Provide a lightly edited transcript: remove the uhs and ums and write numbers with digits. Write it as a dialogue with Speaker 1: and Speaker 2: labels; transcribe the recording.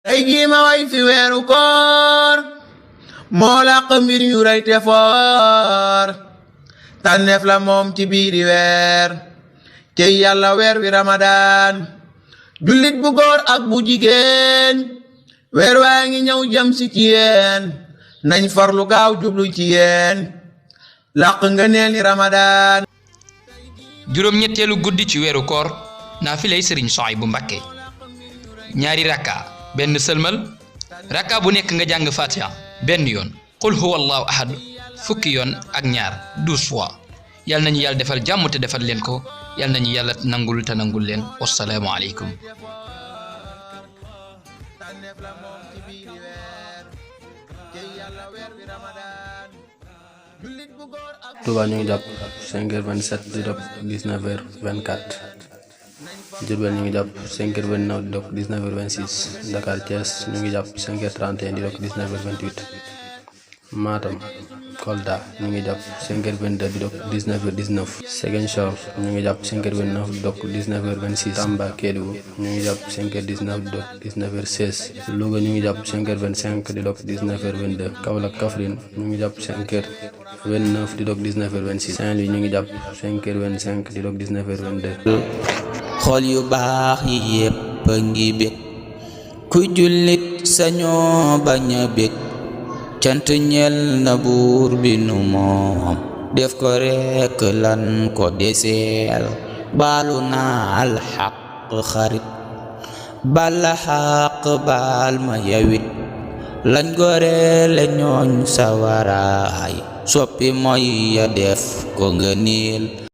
Speaker 1: ay jima way fi weeru koor moo làq mbir yu rëy te foor tànneef la moom ci biiri weer cey yàlla weer wi Ramadan jullit bu góor ak bu jigéen weer waa ngi ñëw jëm si ci yéen nañ farlu gaaw jublu ci yéen làq nga neel ni Ramadan.
Speaker 2: juróom-ñetteelu guddi ci weeru koor naafilay Sëriñ Suhaybu Mbàkke ñaari rakka benn sëlmal rakka bu nekk nga jàng Fatiha benn yoon qul huwa allahu ahad fukki yoon ak ñaar 12 fois yal nañu yàlla defal jàmm te defal leen ko yal nañu yàlla nangul te nangul leen wassalaamu aleykum.
Speaker 3: Touba ñu ngi jàpp 5h27 di dog 19h24 Diourbel ñu ngi jàpp 5h29 di dog 19h26 Dakar Thiès ñu ngi jàpp 5h31 di dog 19h28 Matam Kolda ñu ngi jàpp 5h22 di dog 19h19 Ziguinchor ñu ngi jàpp 5h29 di dog 19h26 Tamba Kédougou ñu ngi jàpp 5h19 di dog 19h16 Louga ñu ngi jàpp 5h25 di dog 19h22 Kaolack Kaffrine ñu ngi jàpp 5h29 di dog 19h26 Saint-Louis ñu ngi jàpp 5h25 di dog 19h22
Speaker 4: xol yu baax yi yépp ngi bég ku jullit sañoo bañ a bég cant ñel na buur bi nu moom def ko rekk lan ko deseel baalu naa alxaq xarit bala xaq baal ma yawit lañ goreele ñooñ sawaraay soppi mooy ya def ko ngëneel